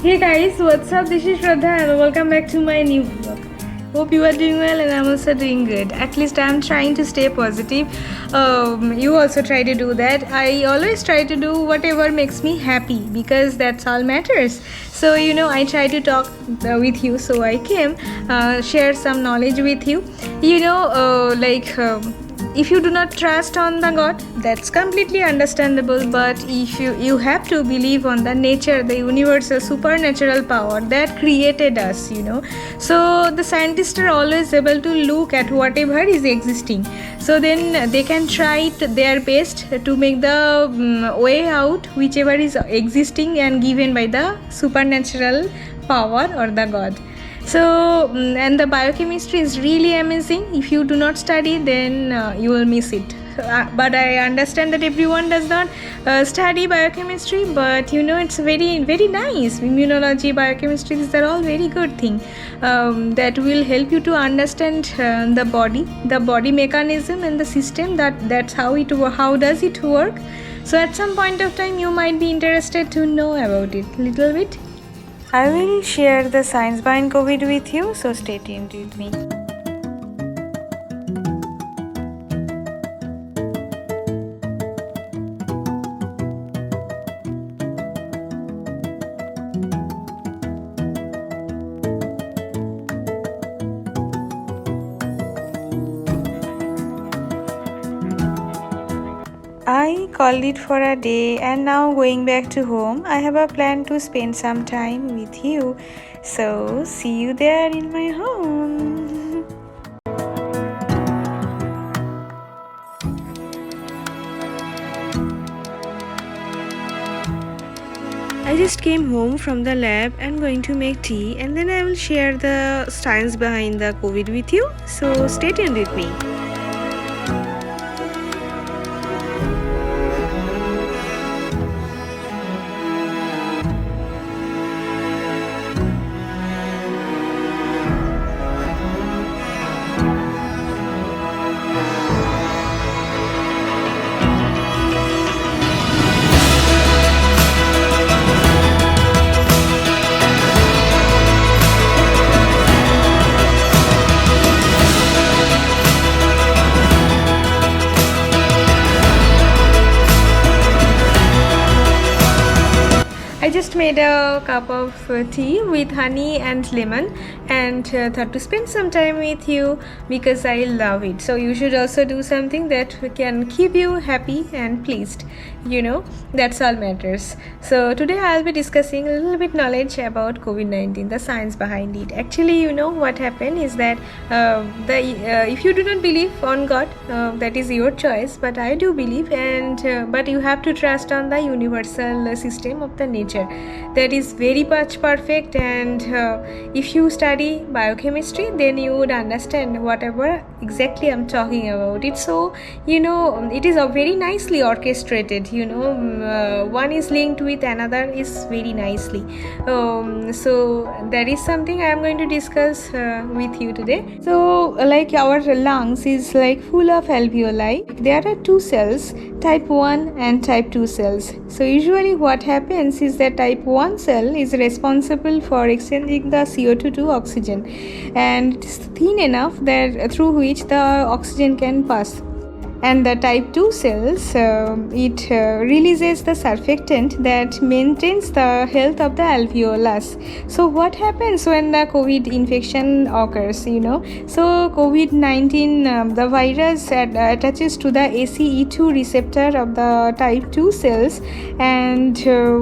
Hey guys, what's up? This is Shraddha and welcome back to my new vlog. Hope you are doing well and I'm also doing good. At least I'm trying to stay positive. You also try to do that. I always try to do whatever makes me happy because that's all matters. So I try to talk with you. So I came share some knowledge with you. If you do not trust on the God, that's completely understandable. But if you have to believe on the nature, the universal supernatural power that created us, So the scientists are always able to look at whatever is existing. So then they can try their best to make the way out, whichever is existing and given by the supernatural power or the God. So, and the biochemistry is really amazing. If you do not study, then you will miss it. But I understand that everyone does not study biochemistry, but it's very, very nice. Immunology, biochemistry, these are all very good things that will help you to understand the body mechanism and the system. That's how does it work. So at some point of time, you might be interested to know about it a little bit. I will share the science behind COVID with you, so stay tuned with me. I called it for a day and now going back to home. I have a plan to spend some time with you. So see you there in my home. I just came home from the lab and going to make tea, and then I will share the science behind the COVID with you. So stay tuned with me. I just made a cup of tea with honey and lemon and thought to spend some time with you because I love it. So you should also do something that can keep you happy and pleased. That's all matters. So today I'll be discussing a little bit knowledge about COVID-19, the science behind it. Actually, what happened is that if you do not believe on God, that is your choice. But I do believe, but you have to trust on the universal system of the nature. That is very much perfect. And if you study biochemistry, then you would understand whatever exactly I'm talking about it. So it is very nicely orchestrated. One is linked with another is very nicely. So that is something I am going to discuss with you today. So like our lungs is like full of alveoli. There are two cells, type 1 and type 2 cells. So usually what happens is that type 1 cell is responsible for exchanging the CO2 to oxygen, and it is thin enough that through which the oxygen can pass. And the type 2 cells, it releases the surfactant that maintains the health of the alveolus. So what happens when the COVID infection occurs, So COVID-19, the virus attaches to the ACE2 receptor of the type 2 cells, and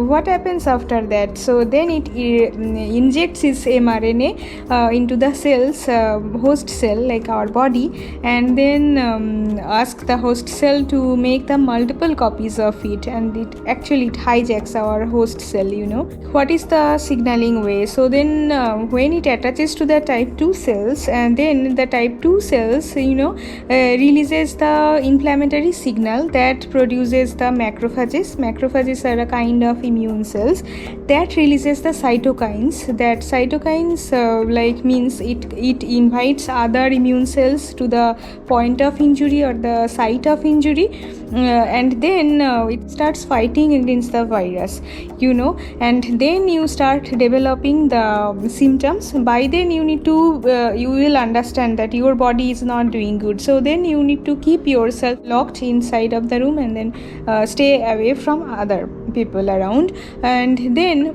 what happens after that? So then it injects its mRNA into the cells, host cell like our body, and then asks the host cell to make the multiple copies of it, and it hijacks our host cell. What is the signaling way? So then when it attaches to the type 2 cells, and then the type 2 cells releases the inflammatory signal that produces the macrophages. Macrophages are a kind of immune cells that releases the cytokines. That cytokines means it invites other immune cells to the point of injury or the site of injury, and then it starts fighting against the virus, and then you start developing the symptoms. By then you will understand that your body is not doing good, so then you need to keep yourself locked inside of the room and then stay away from other people around. And then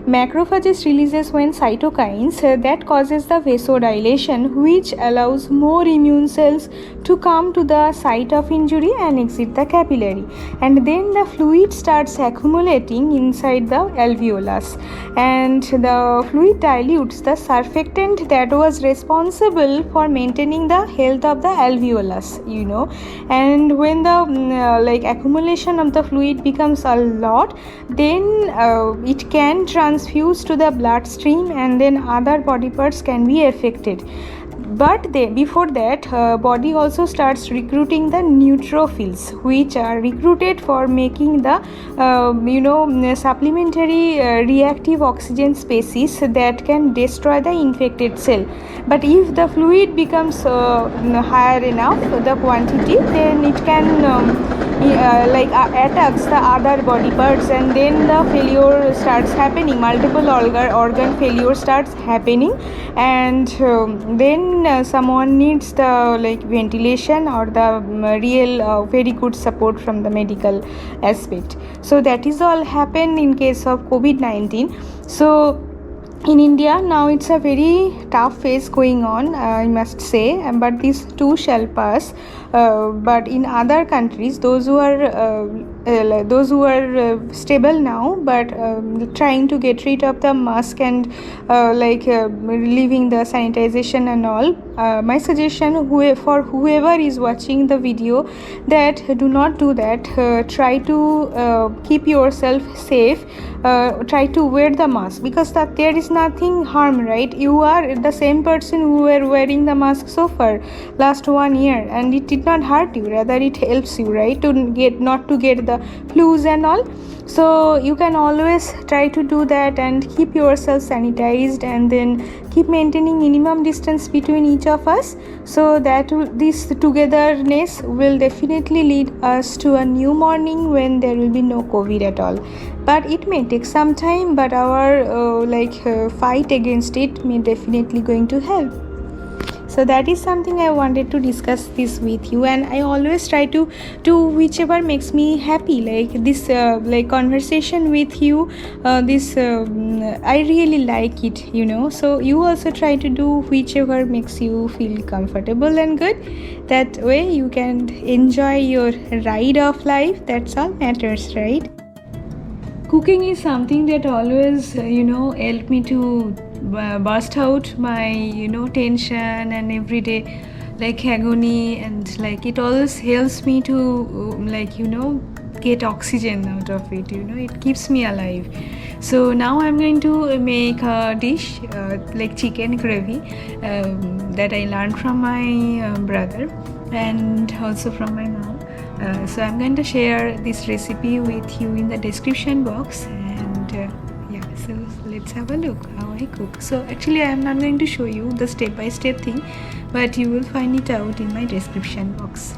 macrophages releases when cytokines that causes the vasodilation, which allows more immune cells to come to the site of injury and exit the capillary, and then the fluid starts accumulating inside the alveolus, and the fluid dilutes the surfactant that was responsible for maintaining the health of the alveolus, and when the accumulation of the fluid becomes a lot, then it can transfuse to the bloodstream, and then other body parts can be affected. But before that, body also starts recruiting the neutrophils, which are recruited for making the supplementary reactive oxygen species that can destroy the infected cell. But if the fluid becomes higher enough, the quantity, then it can attacks the other body parts, and then the failure starts happening. Multiple organ failure starts happening, and then someone needs the ventilation or the real very good support from the medical aspect. So that is all happened in case of COVID-19. So in India now it's a very tough phase going on, I must say, but these too shall pass. But in other countries, those who are stable now, but trying to get rid of the mask and leaving the sanitization and all, my suggestion for whoever is watching the video, that do not do that. Try to keep yourself safe. Try to wear the mask, because there is nothing harm, right? You are the same person who were wearing the mask so far last 1 year, and it did not hurt you, rather it helps you, right, to not to get the flus and all. So you can always try to do that and keep yourself sanitized, and then keep maintaining minimum distance between each of us, so that this togetherness will definitely lead us to a new morning when there will be no COVID at all. But it may take some time, but our fight against it may definitely going to help. So that is something I wanted to discuss this with you, and I always try to do whichever makes me happy, like this conversation with you, I really like it, so you also try to do whichever makes you feel comfortable and good. That way you can enjoy your ride of life. That's all matters, right? Cooking is something that always help me to burst out my tension and everyday agony, and it always helps me to get oxygen out of it. It keeps me alive. So now I'm going to make a dish chicken gravy that I learned from my brother and also from my mom. So I'm going to share this recipe with you in the description box, and so let's have a look how I cook. So actually I am not going to show you the step-by-step thing, but you will find it out in my description box.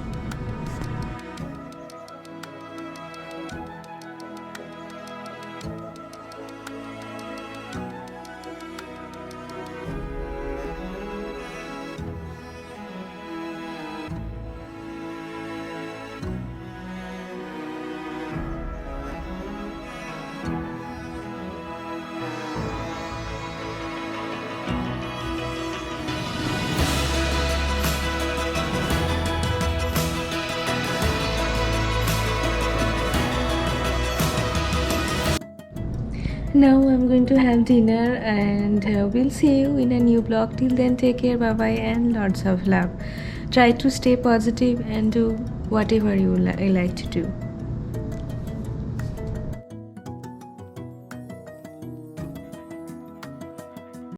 Now I'm going to have dinner, and we'll see you in a new vlog. Till then, take care, bye bye, and lots of love. Try to stay positive and do whatever you like to do.